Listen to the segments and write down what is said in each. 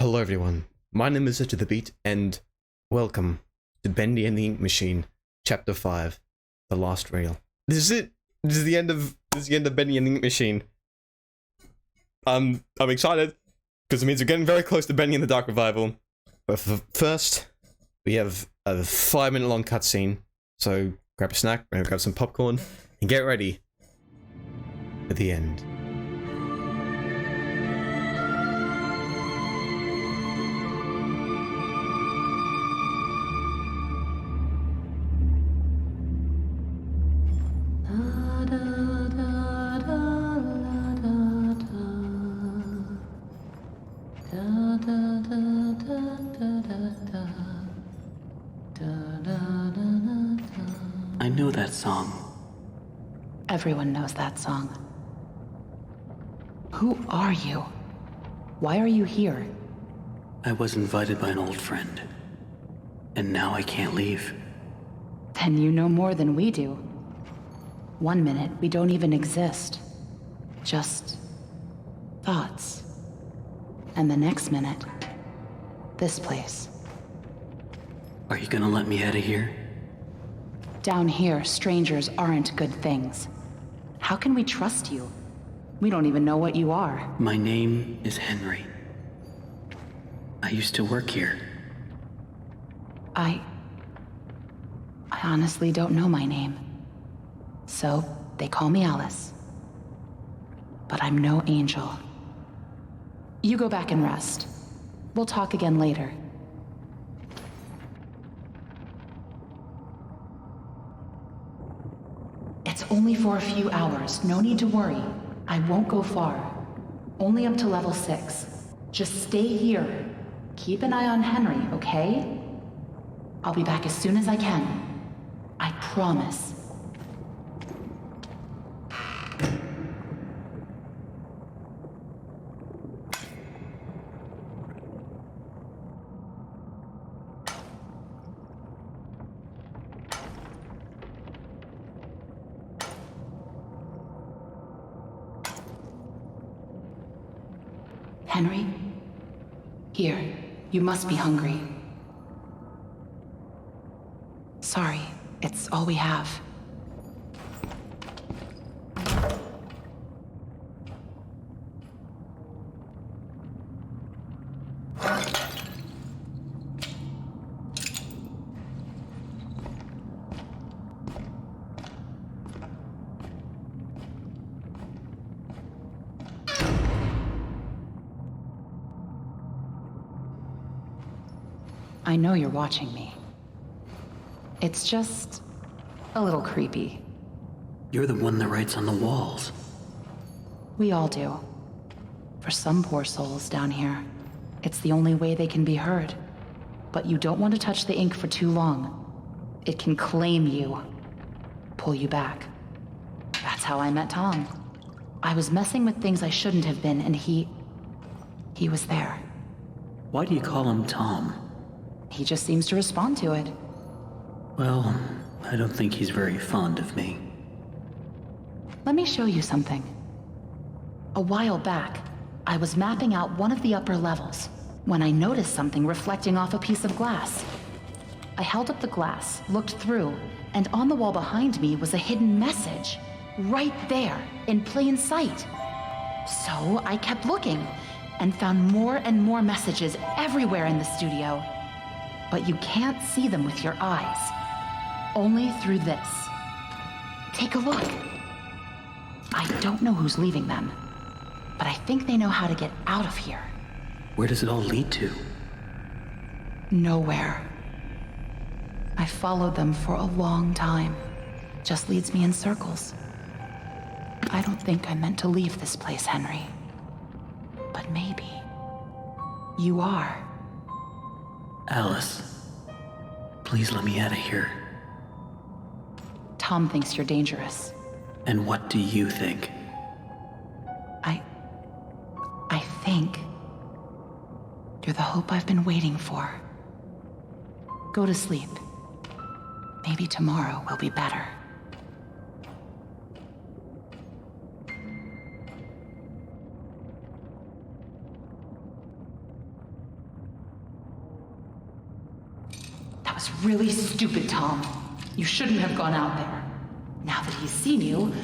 Hello everyone, my name is To The Beat, and welcome to Bendy and the Ink Machine, Chapter 5, The Last Reel. This is it! This is the end of Bendy and the Ink Machine. I'm excited, because it means we're getting very close to Bendy and the Dark Revival. But first, we have a 5-minute long cutscene, so grab a snack, grab some popcorn, and get ready for the end. I know that song. Everyone knows that song. Who are you? Why are you here? I was invited by an old friend. And now I can't leave. Then you know more than we do. 1 minute, we don't even exist. Just thoughts. And the next minute, this place. Are you gonna let me out of here? Down here, strangers aren't good things. How can we trust you? We don't even know what you are. My name is Henry. I used to work here. I honestly don't know my name. So, they call me Alice. But I'm no angel. You go back and rest. We'll talk again later. It's only for a few hours. No need to worry. I won't go far. Only up to level 6. Just stay here. Keep an eye on Henry, okay? I'll be back as soon as I can. I promise. Henry? Here, you must be hungry. Sorry, it's all we have. I know you're watching me. It's just a little creepy. You're the one that writes on the walls. We all do. For some poor souls down here, it's the only way they can be heard. But you don't want to touch the ink for too long. It can claim you, pull you back. That's how I met Tom. I was messing with things I shouldn't have been, and he was there. Why do you call him Tom? He just seems to respond to it. Well, I don't think he's very fond of me. Let me show you something. A while back, I was mapping out one of the upper levels when I noticed something reflecting off a piece of glass. I held up the glass, looked through, and on the wall behind me was a hidden message. Right there, in plain sight. So I kept looking and found more and more messages everywhere in the studio. But you can't see them with your eyes. Only through this. Take a look. I don't know who's leaving them, but I think they know how to get out of here. Where does it all lead to? Nowhere. I followed them for a long time. Just leads me in circles. I don't think I meant to leave this place, Henry. But maybe you are. Alice, please let me out of here. Tom thinks you're dangerous. And what do you think? I think you're the hope I've been waiting for. Go to sleep. Maybe tomorrow will be better. was really stupid, Tom. You shouldn't have gone out there. Now that he's seen you,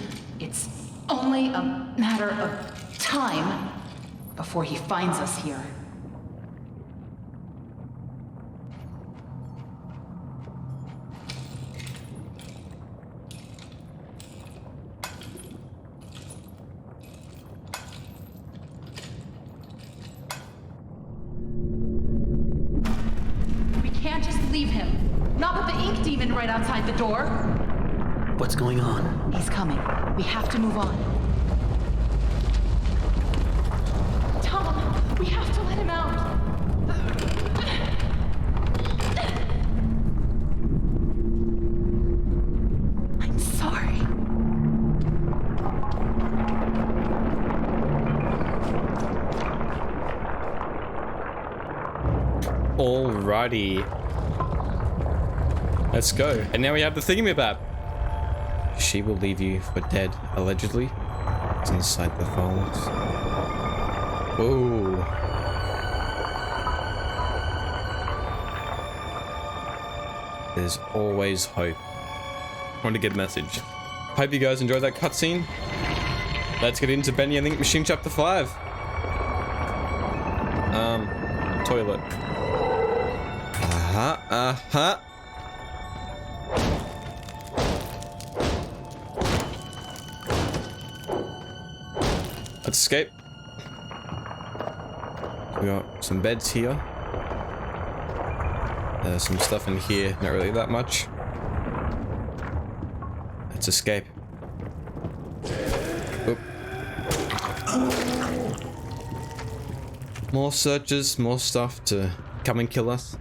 it's only a matter of time before he finds us here. We can't just leave him. Not with the ink demon right outside the door. What's going on? He's coming. We have to move on. Tom, we have to let him out. I'm sorry. Alrighty. Let's go. And now we have the thingamabab. She will leave you for dead, allegedly. It's inside the folds. Whoa. There's always hope. What a good message. Hope you guys enjoyed that cutscene. Let's get into Bendy and the Ink Machine Chapter 5. Toilet. Let's escape. We got some beds here. There's some stuff in here, not really that much. Let's escape. Oop. More searches, more stuff to come and kill us.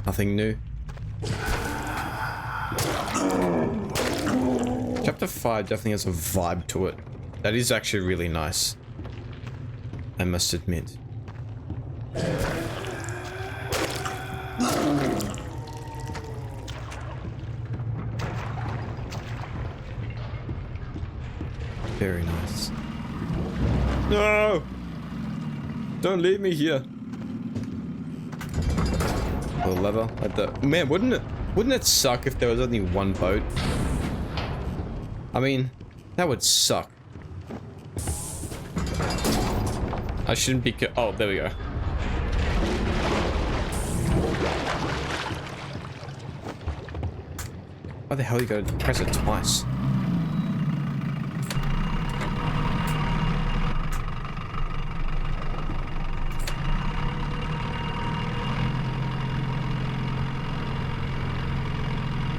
Nothing new. Chapter 5 definitely has a vibe to it. That is actually really nice, I must admit. Very nice. No! Don't leave me here. The lever like that. Man, wouldn't it suck if there was only one boat? I mean, that would suck. I shouldn't be oh, there we go. Why the hell you gotta press it twice?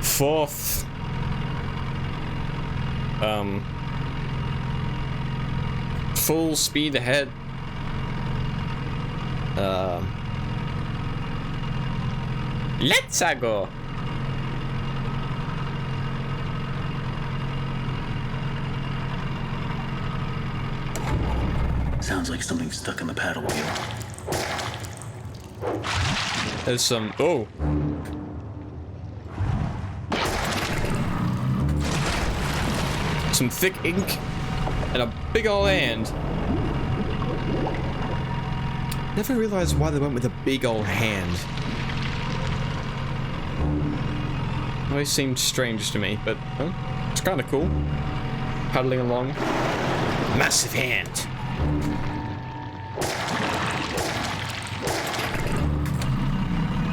Fourth. Full speed ahead. Let's go. Sounds like something's stuck in the paddle wheel. There's some. Oh. Some thick ink and a big ol' hand. Never realized why they went with a big ol' hand. Always seemed strange to me, but it's kind of cool. Paddling along. Massive hand.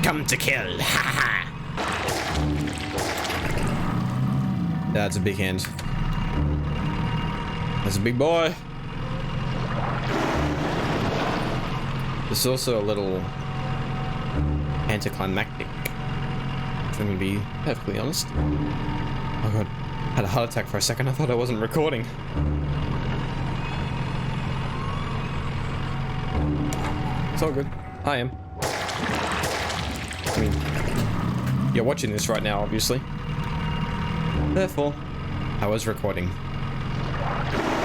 Come to kill. Ha ha. That's a big hand. That's a big boy. It's also a little anticlimactic, if I'm gonna be perfectly honest. Oh god, I had a heart attack for a second. I thought I wasn't recording. It's all good. I am. I mean, you're watching this right now, obviously. Therefore, I was recording.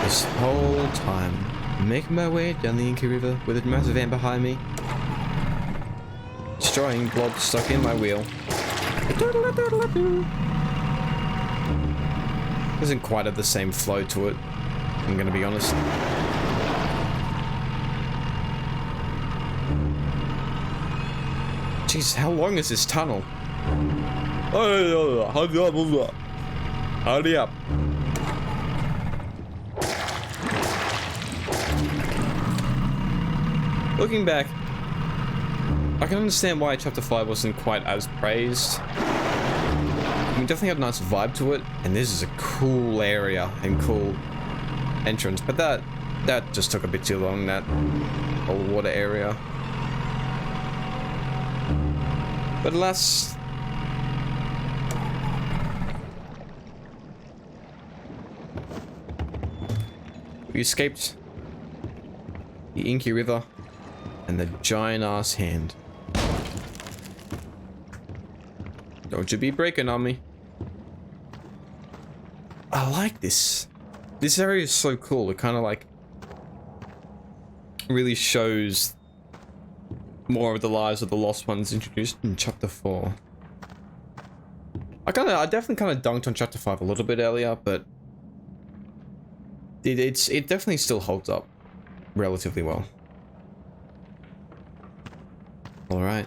This whole time, making my way down the Inky River with a massive hand behind me, destroying blobs stuck in my wheel. Doesn't quite have the same flow to it, I'm gonna be honest. Jeez, how long is this tunnel? Hurry up. Looking back, I can understand why Chapter 5 wasn't quite as praised. I mean, definitely had a nice vibe to it, and this is a cool area and cool entrance, but that just took a bit too long, that whole water area. But alas, we escaped the Inky River and the giant ass hand. Don't you be breaking on me. I like this. This area is so cool. It kind of like really shows more of the lives of the lost ones introduced in Chapter 4. I definitely kind of dunked on Chapter 5 a little bit earlier, but it definitely still holds up relatively well. All right.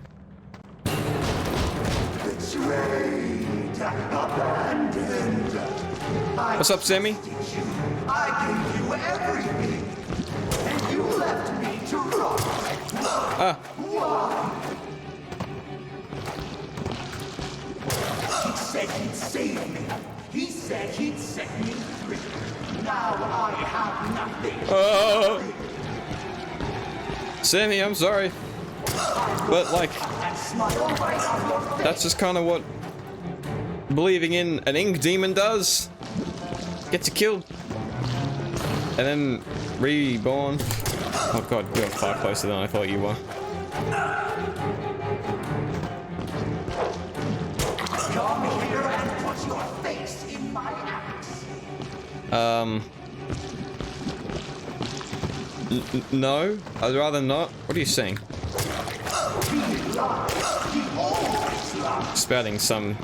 What's up, Sammy? I gave you everything, and you left me to rot. Why? He said he'd save me. He said he'd set me free. Now I have nothing. Sammy, I'm sorry. But, like, that's just kind of what believing in an ink demon does. Gets you killed. And then reborn. Oh god, you're far closer than I thought you were. Come here and put your face in my axe. No, I'd rather not. What are you saying? Spouting some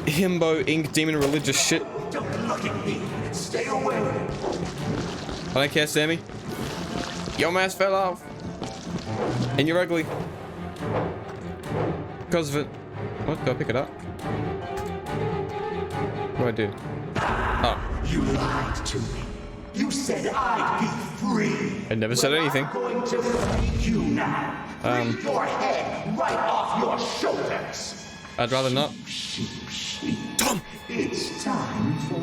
himbo ink demon religious shit. Don't look at me. Stay away. I don't care, Sammy. Your mask fell off. And you're ugly. Because of it. What? Do I pick it up? What do I do? Oh. You lied to me. You said I'd be free. I never said anything. I'm going to free you now. Free your head right off your shoulders. I'd rather not. Sheep. Tom! It's time for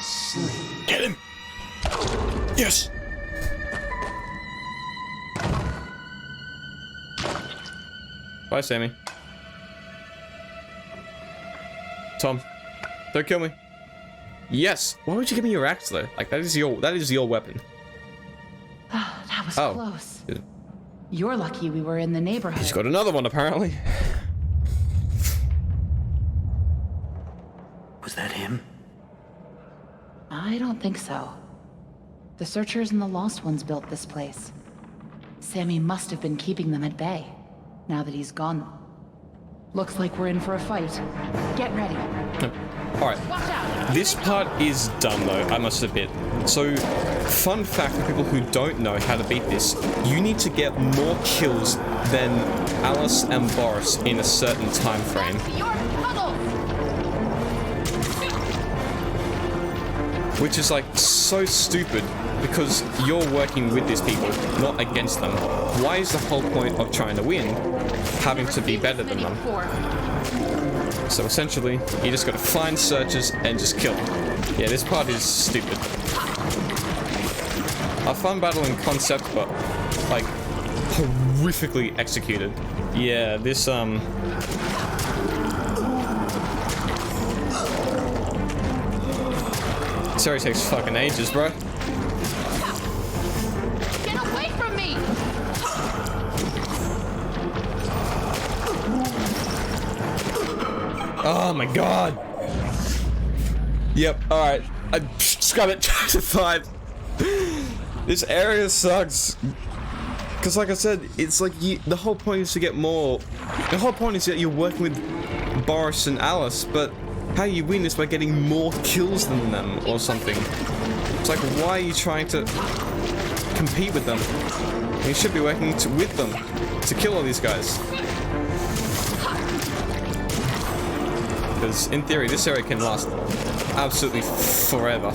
sleep. Get him! Yes! Bye, Sammy. Tom, don't kill me. Yes! Why would you give me your axe though? Like that is your weapon. That was Oh. close. You're lucky we were in the neighborhood. He's got another one apparently. Was that him? I don't think so. The Searchers and the Lost Ones built this place. Sammy must have been keeping them at bay, now that he's gone. Looks like we're in for a fight. Get ready. Alright. Watch out! This part is done though, I must admit. So, fun fact for people who don't know how to beat this, you need to get more kills than Alice and Boris in a certain time frame. Your puddle! Which is like so stupid because you're working with these people, not against them. Why is the whole point of trying to win having to be better than them? So essentially, you just gotta find searchers and just kill them. Yeah, this part is stupid. A fun battle in concept, but like horrifically executed. Yeah, this Sorry, takes fucking ages, bro. Get away from me! Oh my god. Yep, alright. Scrub it. Chapter 5. This area sucks. Because like I said, it's like the whole point is to get more. The whole point is that you're working with Boris and Alice, but how you win is by getting more kills than them or something. It's like, why are you trying to compete with them? You should be working with them. to kill all these guys. Because in theory, this area can last absolutely forever.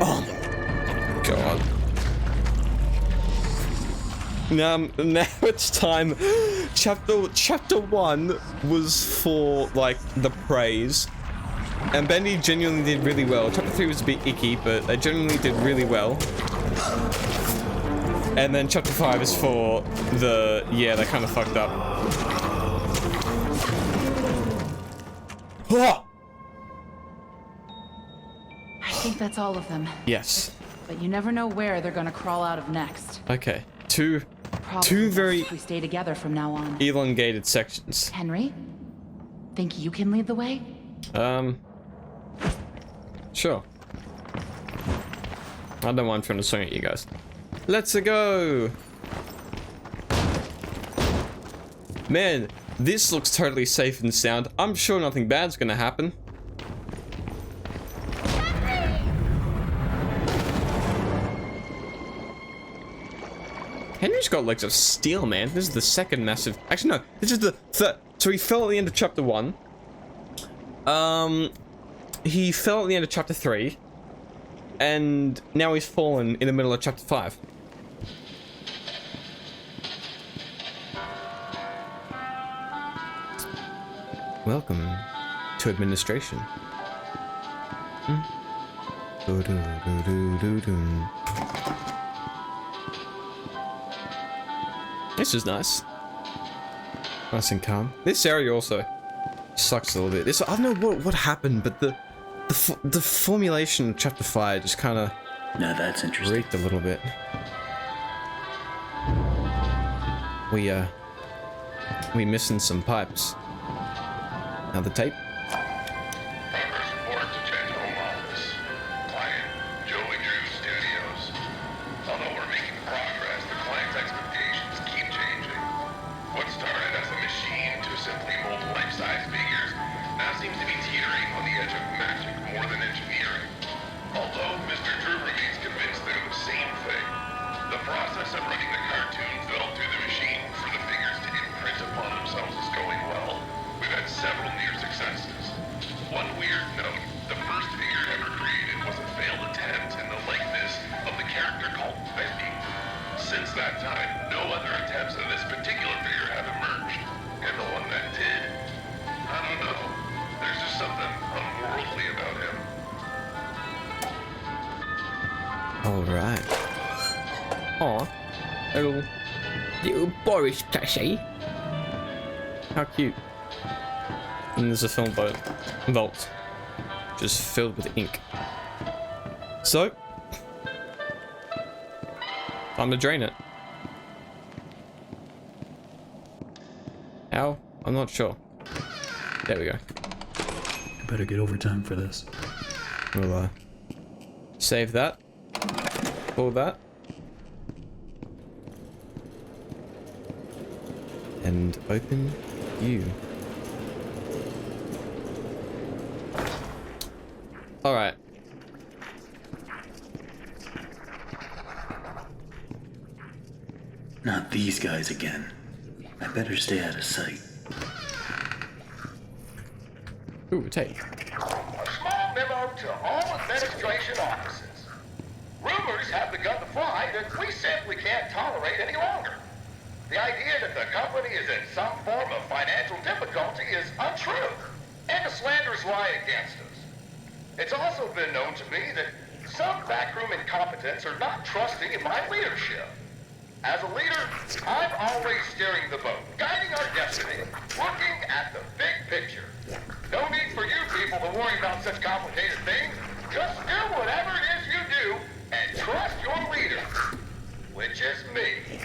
Oh my god. Now it's time. Chapter 1 was for like the praise. And Bendy genuinely did really well. Chapter 3 was a bit icky, but they genuinely did really well. And then Chapter 5 is for the... yeah, they kind of fucked up. Ah! I think that's all of them. Yes. But you never know where they're gonna crawl out of next. Okay. Two Probably very best if we stay together from now on. elongated sections. Henry, think you can lead the way? Sure. I don't mind trying to swing at you guys. Let's go! Man, this looks totally safe and sound. I'm sure nothing bad's gonna happen. Henry's got legs of steel, man. This is the second massive... actually, no. This is the third. So he fell at the end of Chapter 1. He fell at the end of Chapter 3. And now he's fallen in the middle of Chapter 5. Welcome to administration. This is nice. Nice and calm. This area also sucks a little bit. This, I don't know what happened, but the formulation of Chapter 5 just kind of Now that's interesting. reeked a little bit. We missing some pipes. Now the tape. Progress report to Chen's home office. Client, Joey Drew Studios. Although we're making progress, the client's expectations keep changing. What started as a machine to simply mold life-size figures now seems to be teetering on the edge of magic more than engineering. Although Mr. Drew remains convinced they're the same thing, the process of running the cartoon film through the machine for the figures to imprint upon themselves is going well. We've had several near successes. One weird note, the first figure ever created was a failed attempt in the likeness of the character called Bendy. Since that time, no other attempts of this particular figure have emerged. And the one that did, I don't know. There's just something unworldly about him. Alright. Aw. Little Boris plushie. How cute. And there's a film vault. Just filled with ink. So. Time to drain it. How? I'm not sure. There we go. I better get overtime for this. We'll save that. Pull that. And open you. Alright. Not these guys again. I better stay out of sight. Ooh, tape. A small memo to all administration offices. Rumors have begun to fly that we simply can't tolerate any longer. The idea that the company is in some form of financial difficulty is untrue, and a slanderous lie against us. It's also been known to me that some backroom incompetents are not trusting in my leadership. As a leader, I'm always steering the boat, guiding our destiny, looking at the big picture. No need for you people to worry about such complicated things. Just do whatever it is you do and trust your leader, which is me.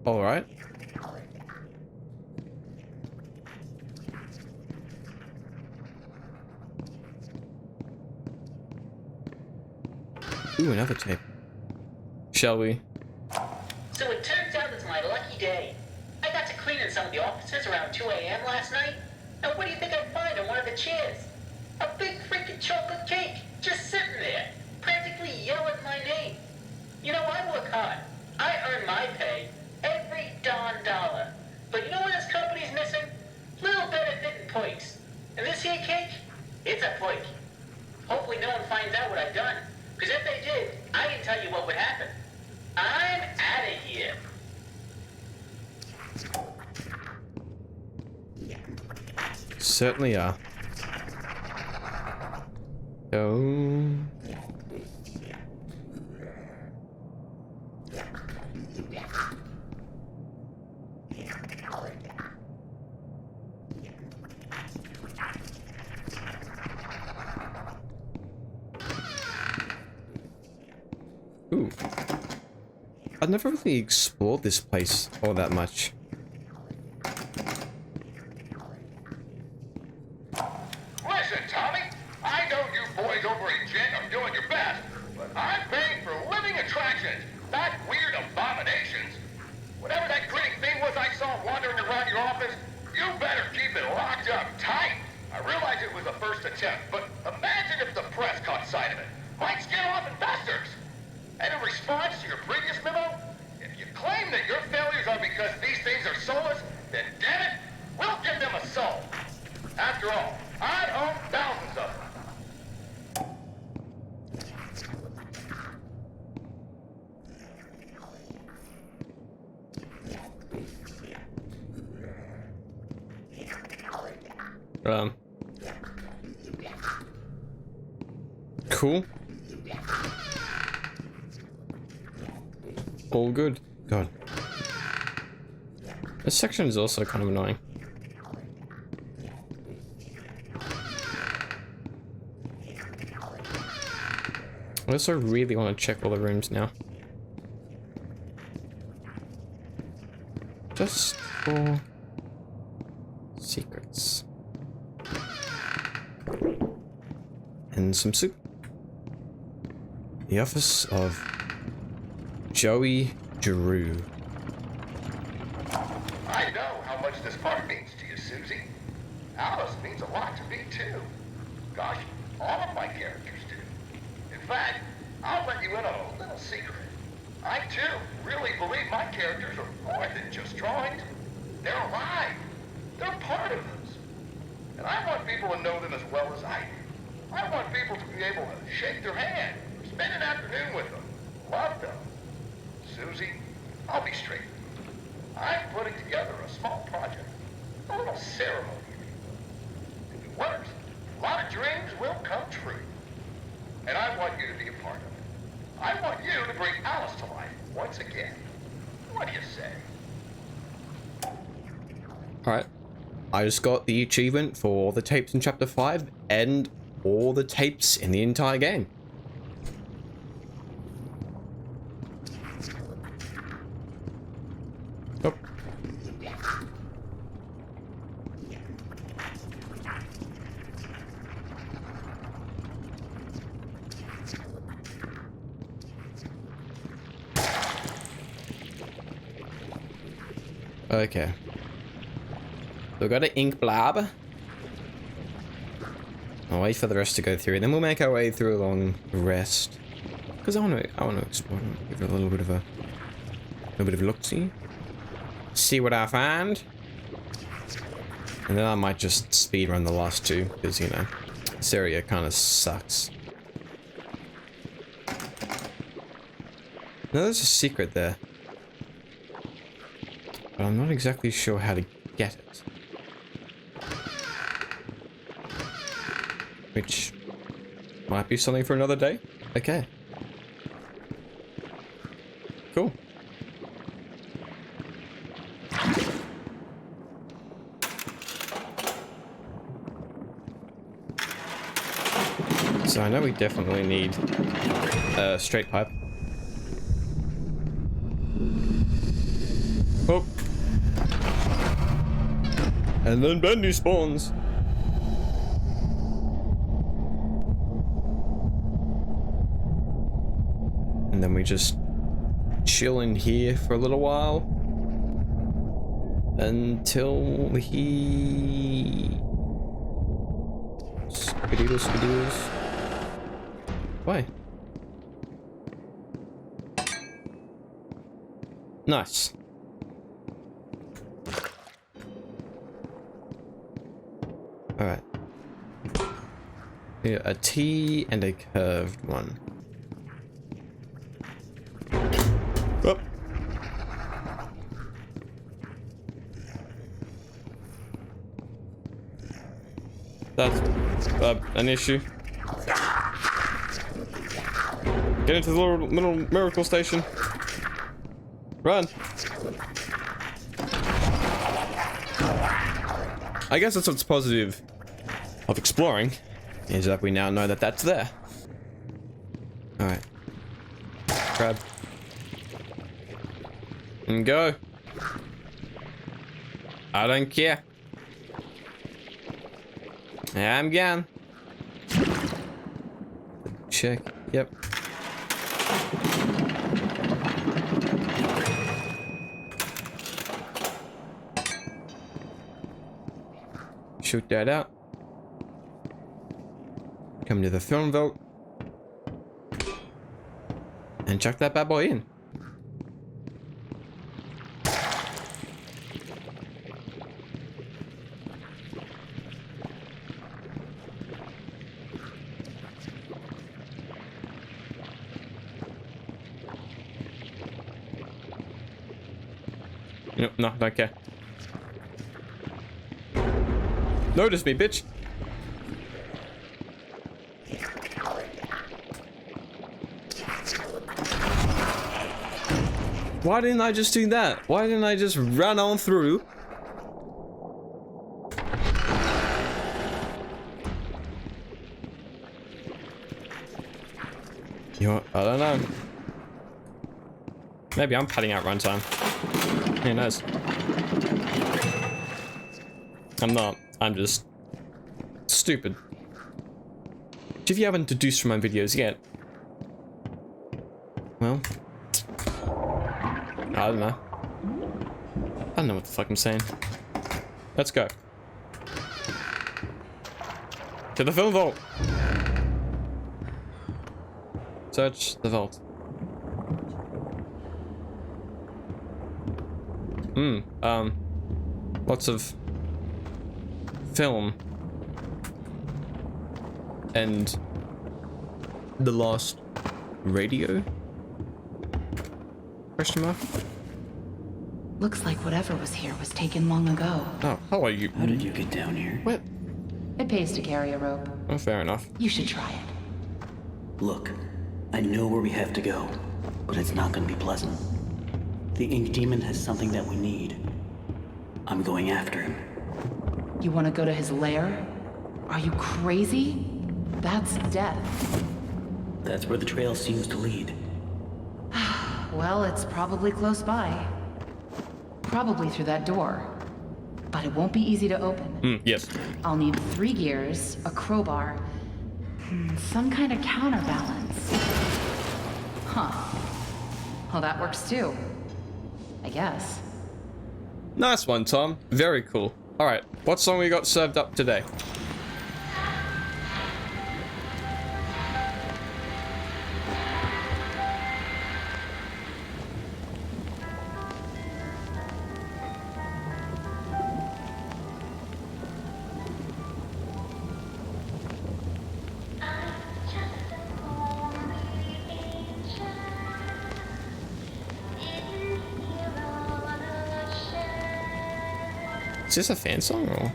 Alright. Ooh, another tape. Shall we? So it turns out it's my lucky day. I got to clean in some of the offices around 2 a.m. last night. Now what do you think I find on one of the chairs? points. And this here cake, it's a poik. Hopefully no one finds out what I've done. Because if they did, I can tell you what would happen. I'm out of here. Certainly are. Oh. Ooh. I've never really explored this place all that much. Listen, Tommy, I know you boys over at Jet are doing your best, but I'm paying for living attractions, not weird abominations. Whatever that grinning thing was I saw wandering around your office, you better keep it locked up tight. I realize it was a first attempt, but imagine if the press caught sight of it. Might scare off investors. And in response to your previous memo, if you claim that your failures are because these things are soulless, then damn it, we'll give them a soul. After all, I own thousands of them. Cool. All good. God. This section is also kind of annoying. I also really want to check all the rooms now. Just for secrets. And some soup. The office of Joey Drew. I know how much this part means to you, Susie. Alice means a lot to me, too. Gosh, all of my characters do. In fact, I'll let you in on a little secret. I, too, really believe my characters are more than just drawings. They're alive. They're part of us. And I want people to know them as well as I do. I want people to be able to shake their hand, spend an afternoon with them, love them. Susie, I'll be straight. I'm putting together a small project, a little ceremony. If it works, a lot of dreams will come true. And I want you to be a part of it. I want you to bring Alice to life once again. What do you say? Alright. I just got the achievement for all the tapes in Chapter 5 and all the tapes in the entire game. Oh. Okay. So we got an ink blob. I'll wait for the rest to go through, and then we'll make our way through along the rest. Because I want to explore, give it a little bit of a look-see. See what I find. And then I might just speedrun the last two, because, you know, this area kind of sucks. No, there's a secret there. But I'm not exactly sure how to get it. Which might be something for another day. Okay. Cool. So I know we definitely need a straight pipe. Oh. And then Bendy spawns. And then we just chill in here for a little while until he Skadoodles. Why? Nice. Alright. Yeah, a T and a curved one. Oh. That's an issue. Get into the little miracle station. Run. I guess that's what's positive of exploring, is that we now know that that's there. Alright. Grab. And go. I don't care. I'm gone. Check. Yep. Shoot that out. Come to the film vault. And chuck that bad boy in. Nope, no, don't care. Notice me, bitch. Why didn't I just do that? Why didn't I just run on through? You know what? I don't know. Maybe I'm cutting out runtime. Who knows? I'm not. I'm just stupid. If you haven't deduced from my videos yet, well, I don't know. I don't know what the fuck I'm saying. Let's go. To the film vault. Search the vault. Lots of film and the lost radio? Question mark? Looks like whatever was here was taken long ago. Oh, how are you? How did you get down here? What? It pays to carry a rope. Oh, fair enough. You should try it. Look, I know where we have to go, but it's not gonna be pleasant. The Ink Demon has something that we need. I'm going after him. You want to go to his lair? Are you crazy? That's death. That's where the trail seems to lead. Well, it's probably close by. Probably through that door. But it won't be easy to open. Yes. I'll need 3 gears, a crowbar, some kind of counterbalance. Huh. Well, that works too. I guess. Nice one, Tom. Very cool. Alright, what song we got served up today? Is this a fan song or?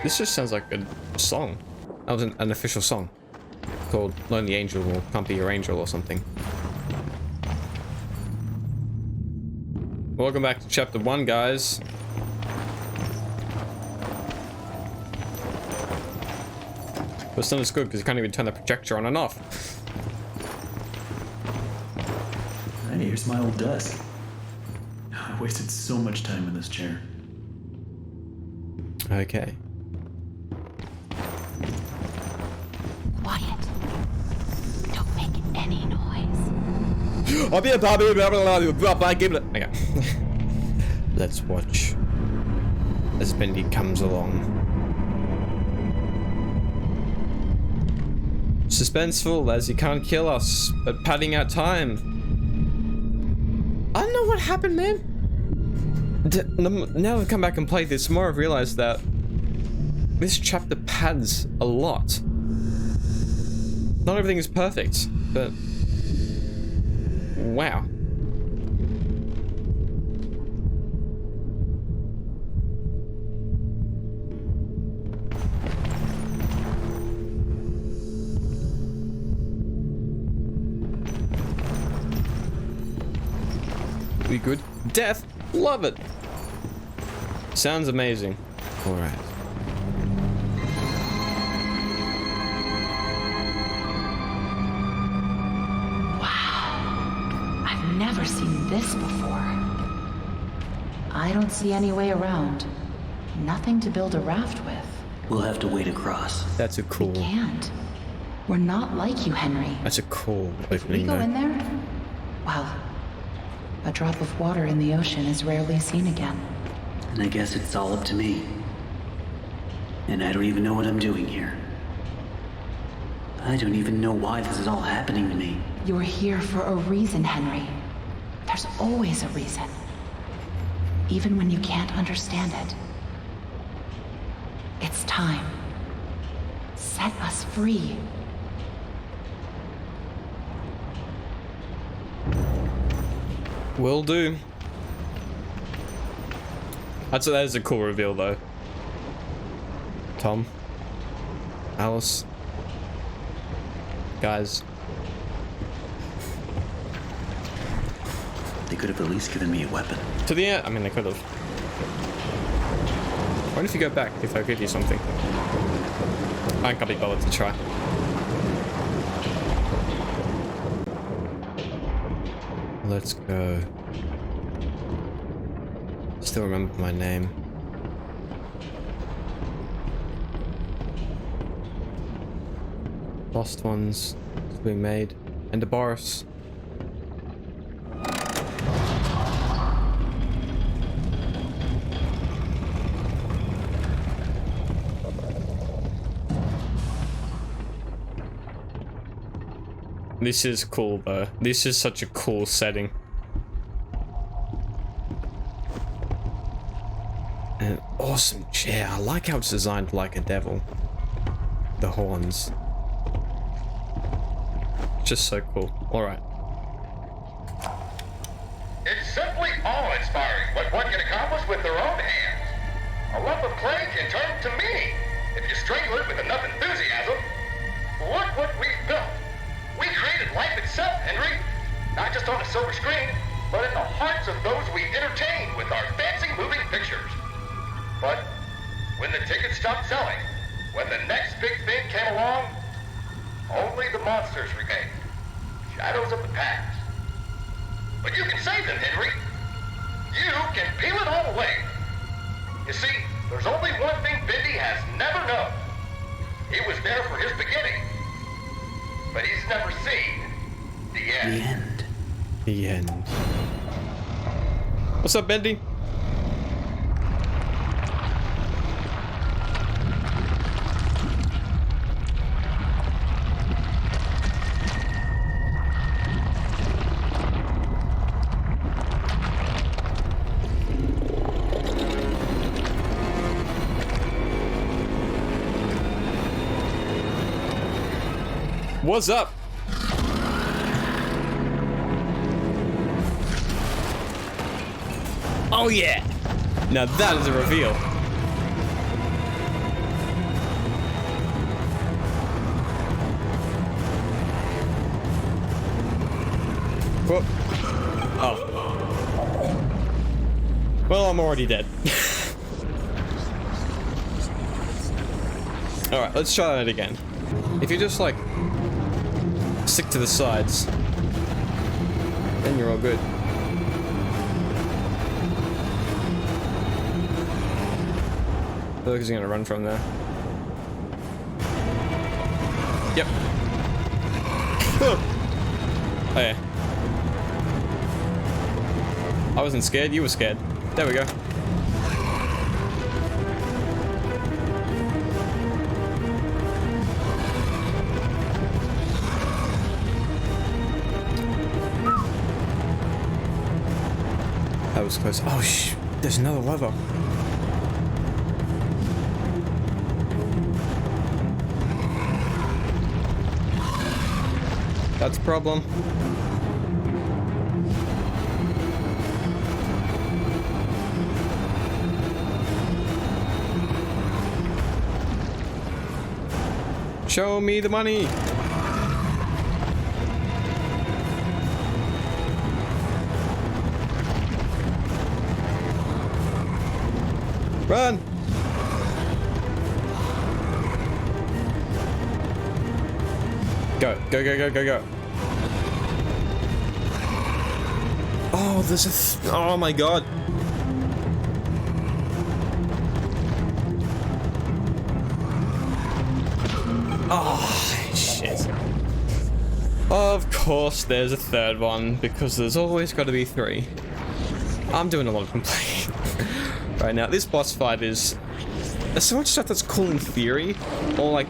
This just sounds like a song. That was an official song called Lonely Angel or Can't Be Your Angel or something. Welcome back to chapter 1, guys. But it's not as good because you can't even turn the projector on and off. Hey, here's my old desk. I wasted so much time in this chair. Okay. Quiet. Don't make any noise. Okay. Let's watch as Bendy comes along. Suspenseful as he can't kill us, but padding out time. I don't know what happened, man. Now I've come back and played this more, I've realized that this chapter pads a lot. Not everything is perfect, but wow. We good? Death? Love it. Sounds amazing. All right. Wow. I've never seen this before. I don't see any way around. Nothing to build a raft with. We'll have to wade across. That's a cool. We can't. We're not like you, Henry. That's a cool If we opening go though. in there, well, a drop of water in the ocean is rarely seen again. And I guess it's all up to me. And I don't even know what I'm doing here. I don't even know why this is all happening to me. You're here for a reason, Henry. There's always a reason. Even when you can't understand it. It's time. Set us free. Will do. That is a cool reveal though. Tom. Alice. Guys. They could have at least given me a weapon. To the end. I mean, they could have. What if you go back if I give you something? I can't be bothered to try. Let's go. Still remember my name. Lost ones being made. And the Boris. This is cool though. This is such a cool setting. An awesome chair. I like how it's designed like a devil. The horns. Just so cool. Alright. It's simply awe-inspiring what one can accomplish with their own hands. A lump of clay can turn to meaning if you strangle it with enough enthusiasm. Look what we've built. We created life itself, Henry. Not just on a silver screen, but in the hearts of those we entertain with our fancy moving pictures. But when the tickets stopped selling, when the next big thing came along, only the monsters remained. Shadows of the past. But you can save them, Henry. You can peel it all away. You see, there's only one thing Bendy has never known. He was there for his beginning. But he's never seen the end. The end. The end. What's up, Bendy? What's up? Oh yeah! Now that is a reveal. Whoop. Oh. Well, I'm already dead. Alright, let's try that again. If you just like stick to the sides, then you're all good. I think he's gonna run from there. Yep. Oh yeah. I wasn't scared, you were scared. There we go. That was close. Oh, there's another lever. That's a problem. Show me the money. Run. Go, go, go, go, go, go. Oh, there's a oh my god. Oh, shit. Of course there's a third one, because there's always got to be 3. I'm doing a lot of complaining right now. This boss fight is... There's so much stuff that's cool in theory, or like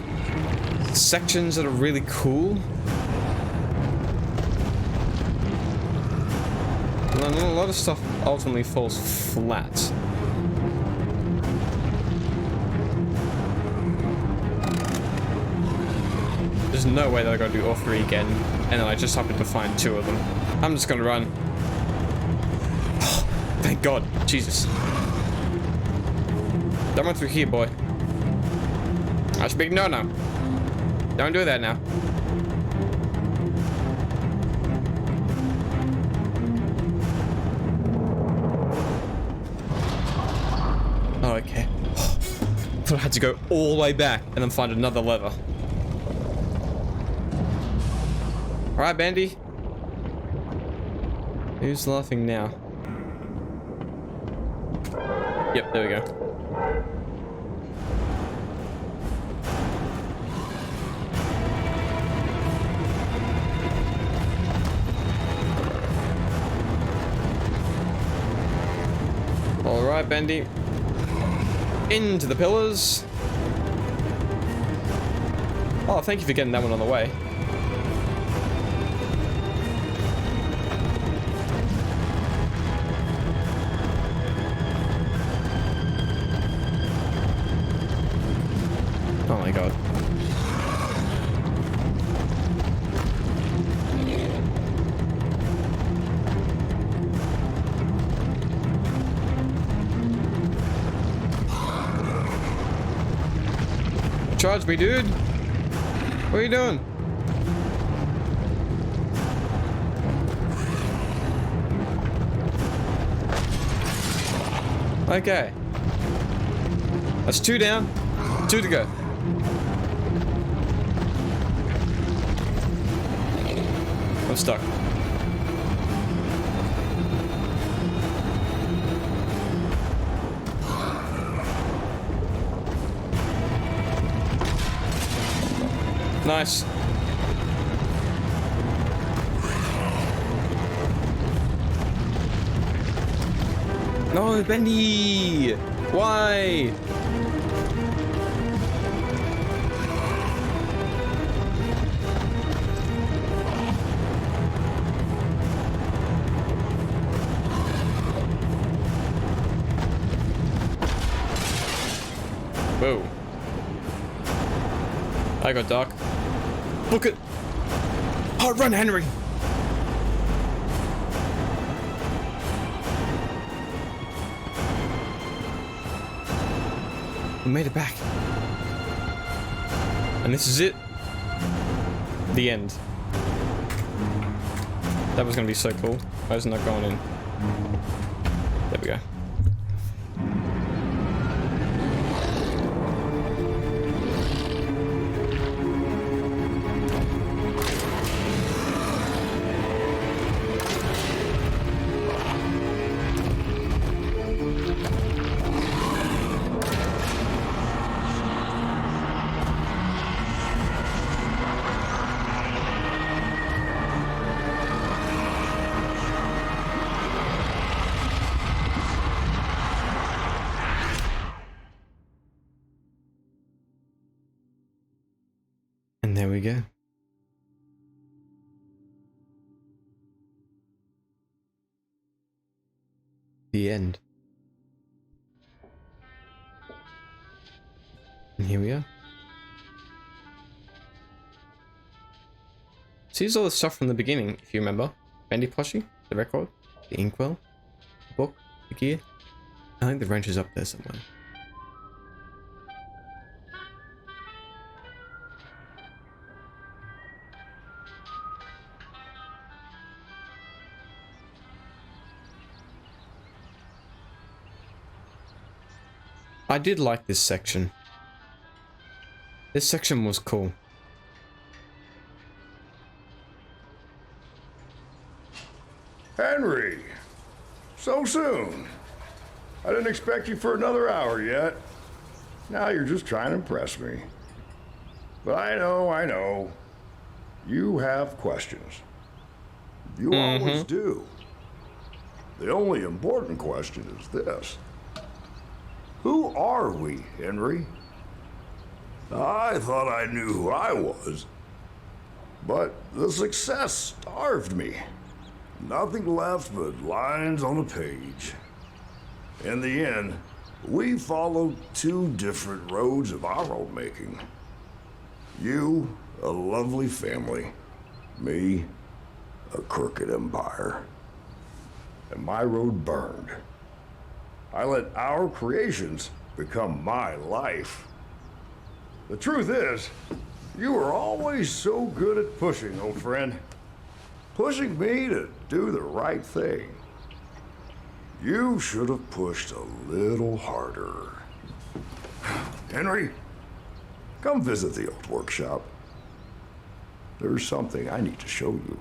sections that are really cool. And then a lot of stuff ultimately falls flat. There's no way that I gotta do all 3 again, and then I just happen to find 2 of them. I'm just gonna run. Oh, thank God. Jesus. Don't run through here, boy. That's a big no-no. Don't do that now. Oh, okay. I thought I had to go all the way back and then find another lever. Alright, Bendy. Who's laughing now? Yep, there we go. Alright, Bendy. Into the pillars. Oh, thank you for getting that one on the way. Oh my god. Charge me, dude. What are you doing? Okay. That's 2 down. 2 to go. I'm stuck. Nice. No, Bendy! Why? Whoa. I got Doc. Book it! Oh, run, Henry! We made it back. And this is it. The end. That was gonna be so cool. Why isn't that going in? There we go. And there we go. The end. And here we are. So here's all the stuff from the beginning, if you remember. Bendy plushie, the record, the inkwell, the book, the gear. I think the wrench is up there somewhere. I did like this section. This section was cool. Henry! So soon. I didn't expect you for another hour yet. Now you're just trying to impress me. But I know. You have questions. You always do. The only important question is this. Who are we, Henry? I thought I knew who I was. But the success starved me. Nothing left but lines on a page. In the end, we followed two different roads of our own making. You, a lovely family. Me, a crooked empire. And my road burned. I let our creations become my life. The truth is, you were always so good at pushing, old friend. Pushing me to do the right thing. You should have pushed a little harder. Henry, come visit the old workshop. There's something I need to show you.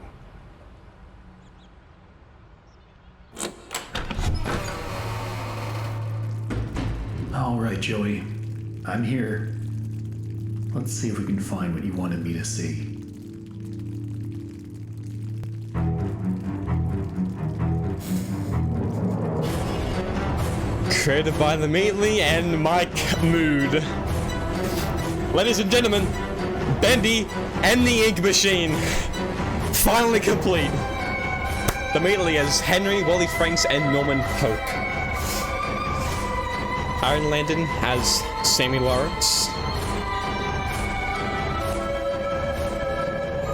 All right, Joey. I'm here. Let's see if we can find what you wanted me to see. Created by the Meatly and Mike Mood. Ladies and gentlemen, Bendy and the Ink Machine. Finally complete. The Meatly as Henry, Wally Franks, and Norman Pope. Iron Landon has Sammy Lawrence.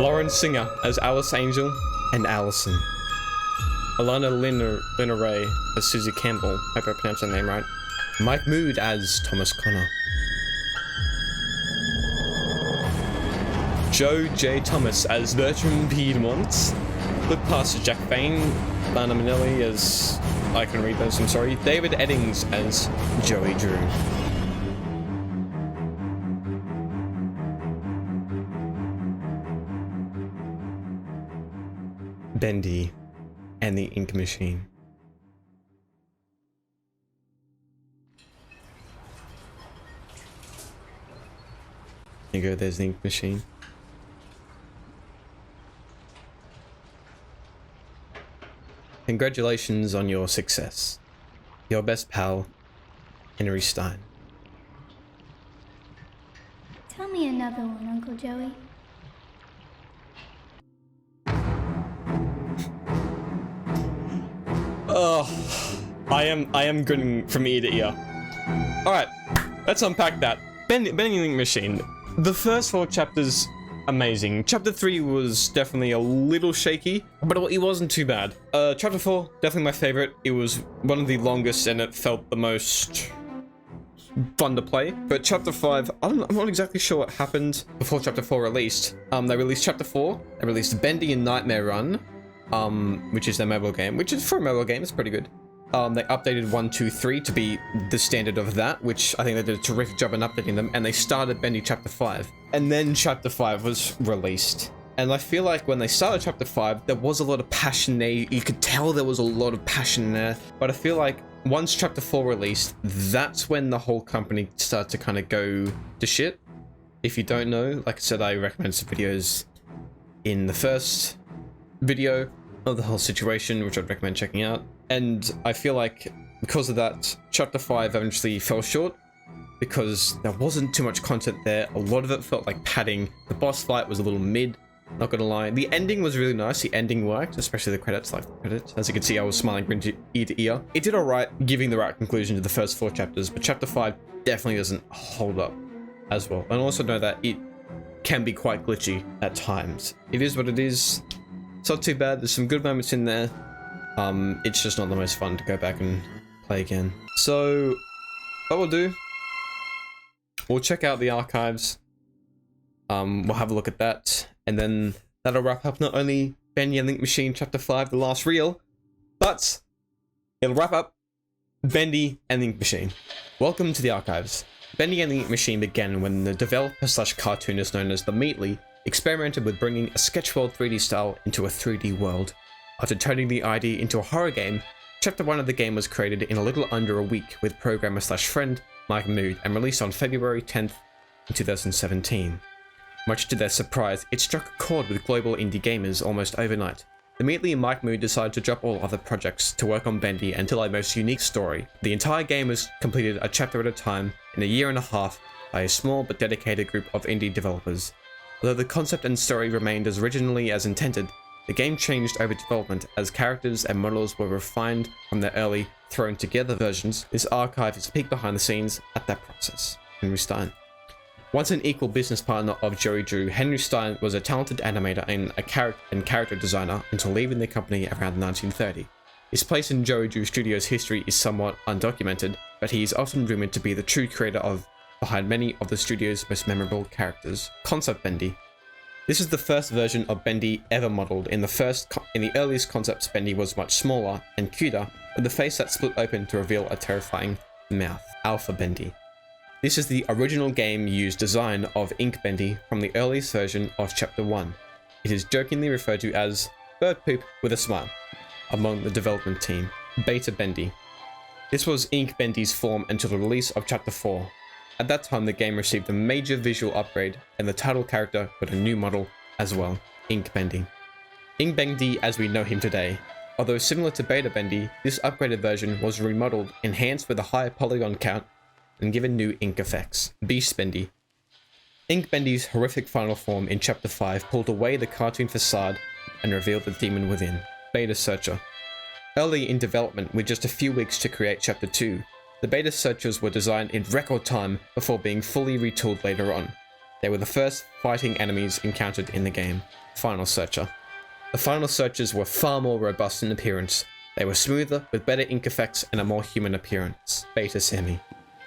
Lauren Singer as Alice Angel and Allison. Alana Lina Ray as Susie Campbell. Hope I pronounced her name right. Mike Mood as Thomas Connor. Joe J. Thomas as Bertram Piedmont. Look past Jack Bain. Lana Manelli as... I can read those, I'm sorry. David Eddings as Joey Drew. Bendy and the Ink Machine. There you go, there's the Ink Machine. Congratulations on your success. Your best pal, Henry Stein. Tell me another one, Uncle Joey. Oh, I am grinning from ear to ear. Alright, let's unpack that. Bendy and the Ink Machine. The first 4 chapters, amazing. Chapter 3 was definitely a little shaky, but it wasn't too bad. Chapter 4, definitely my favorite. It was one of the longest and it felt the most fun to play. But chapter 5, I'm not exactly sure what happened before chapter 4 released. They released chapter 4, they released Bendy and Nightmare Run, which is their mobile game, which is for a mobile game, it's pretty good. They updated 1, 2, 3 to be the standard of that, which I think they did a terrific job in updating them, and they started Bendy Chapter 5. And then Chapter 5 was released. And I feel like when they started Chapter 5, there was a lot of passion there. You could tell there was a lot of passion there. But I feel like once Chapter 4 released, that's when the whole company started to kind of go to shit. If you don't know, like I said, I recommend some videos in the first video of the whole situation, which I'd recommend checking out. And I feel like because of that, Chapter 5 eventually fell short because there wasn't too much content there. A lot of it felt like padding. The boss fight was a little mid. Not gonna lie. The ending was really nice. The ending worked, especially the credits, like the credits. As you can see, I was smiling from ear to ear. It did alright, giving the right conclusion to the first 4 chapters, but chapter 5 definitely doesn't hold up as well. And also know that it can be quite glitchy at times. It is what it is. It's not too bad. There's some good moments in there. It's just not the most fun to go back and play again. So, what we'll do, we'll check out the archives. We'll have a look at that, and then that'll wrap up not only Bendy and Link Machine Chapter 5, The Last Reel, but it'll wrap up Bendy and Link Machine. Welcome to the archives. Bendy and Link Machine began when the developer/cartoonist known as The Meatly experimented with bringing a sketch world 3D style into a 3D world. After turning the idea into a horror game, Chapter 1 of the game was created in a little under a week with programmer/friend Mike Mood and released on February 10th in 2017. Much to their surprise, it struck a chord with global indie gamers almost overnight. Immediately, Mike Mood decided to drop all other projects to work on Bendy and tell a most unique story. The entire game was completed a chapter at a time in a year and a half by a small but dedicated group of indie developers. Although the concept and story remained as originally as intended, the game changed over development as characters and models were refined from their early thrown together versions. This archive is a peek behind the scenes at that process. Henry Stein. Once an equal business partner of Joey Drew, Henry Stein was a talented animator and character designer until leaving the company around 1930. His place in Joey Drew Studios' history is somewhat undocumented, but he is often rumored to be the true creator behind many of the studio's most memorable characters. Concept Bendy. This is the first version of Bendy ever modeled. In the earliest concepts, Bendy was much smaller and cuter, with a face that split open to reveal a terrifying mouth. Alpha Bendy. This is the original game used design of Ink Bendy from the earliest version of Chapter 1. It is jokingly referred to as bird poop with a smile among the development team. Beta Bendy. This was Ink Bendy's form until the release of Chapter 4. At that time, the game received a major visual upgrade, and the title character got a new model as well, Ink Bendy. Ink Bendy as we know him today. Although similar to Beta Bendy, this upgraded version was remodeled, enhanced with a higher polygon count, and given new ink effects. Beast Bendy. Ink Bendy's horrific final form in Chapter 5 pulled away the cartoon facade and revealed the demon within. Beta Searcher. Early in development, with just a few weeks to create Chapter 2, the Beta Searchers were designed in record time before being fully retooled later on. They were the first fighting enemies encountered in the game. Final Searcher. The Final Searchers were far more robust in appearance. They were smoother, with better ink effects and a more human appearance. Beta Sammy.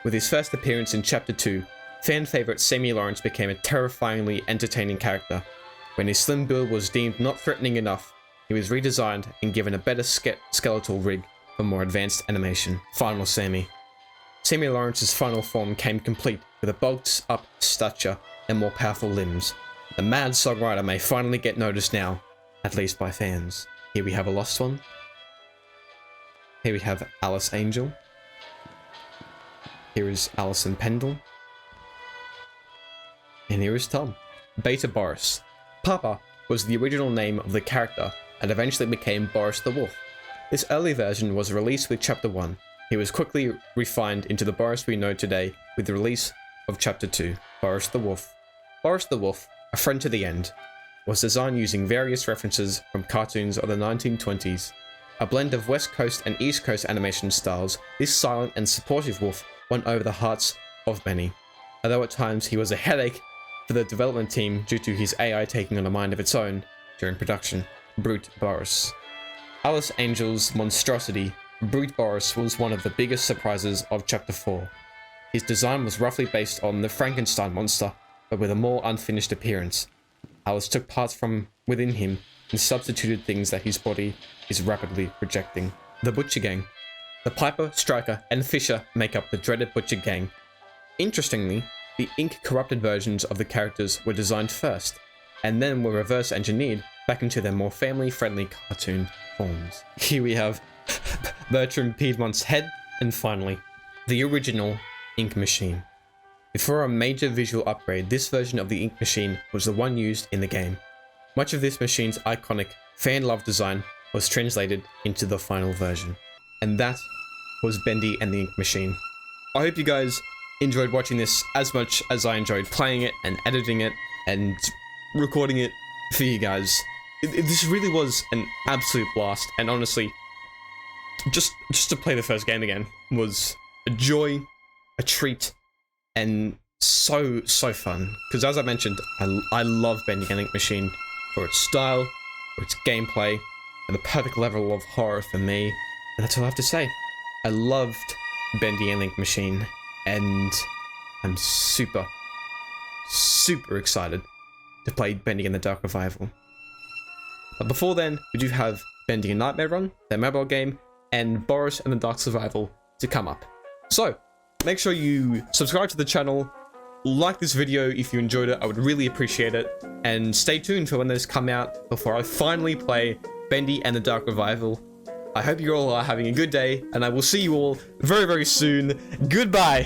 With his first appearance in Chapter 2, fan favourite Sammy Lawrence became a terrifyingly entertaining character. When his slim build was deemed not threatening enough, he was redesigned and given a better skeletal rig for more advanced animation. Final Sammy. Sammy Lawrence's final form came complete with a bulked up stature and more powerful limbs. The mad songwriter may finally get noticed now, at least by fans. Here we have a lost one. Here we have Alice Angel. Here is Alison Pendle. And here is Tom. Beta Boris. Papa was the original name of the character and eventually became Boris the Wolf. This early version was released with Chapter 1. He was quickly refined into the Boris we know today with the release of Chapter 2, Boris the Wolf. Boris the Wolf, a friend to the end, was designed using various references from cartoons of the 1920s. A blend of West Coast and East Coast animation styles, this silent and supportive wolf won over the hearts of many. Although at times he was a headache for the development team due to his AI taking on a mind of its own during production. Brute Boris. Alice Angel's monstrosity, Brute Boris was one of the biggest surprises of Chapter 4. His design was roughly based on the Frankenstein monster, but with a more unfinished appearance. Alice took parts from within him and substituted things that his body is rapidly rejecting. The Butcher Gang. The Piper, Striker, and Fisher make up the dreaded Butcher Gang. Interestingly, the ink-corrupted versions of the characters were designed first, and then were reverse-engineered back into their more family-friendly cartoon forms. Here we have Bertram Piedmont's head, and finally, the original Ink Machine. Before a major visual upgrade, this version of the Ink Machine was the one used in the game. Much of this machine's iconic, fan-loved design was translated into the final version. And that was Bendy and the Ink Machine. I hope you guys enjoyed watching this as much as I enjoyed playing it and editing it and recording it for you guys. This really was an absolute blast, and honestly, just to play the first game again was a joy, a treat, and so fun. Because as I mentioned, I love Bendy and Ink Machine for its style, for its gameplay, and the perfect level of horror for me. And that's all I have to say. I loved Bendy and Ink Machine, and I'm super excited to play Bendy and the Dark Revival. But before then, we do have Bendy and Nightmare Run, their mobile game, and Boris and the Dark Survival to come up. So, make sure you subscribe to the channel, like this video if you enjoyed it, I would really appreciate it, and stay tuned for when those come out before I finally play Bendy and the Dark Revival. I hope you all are having a good day, and I will see you all very soon. Goodbye!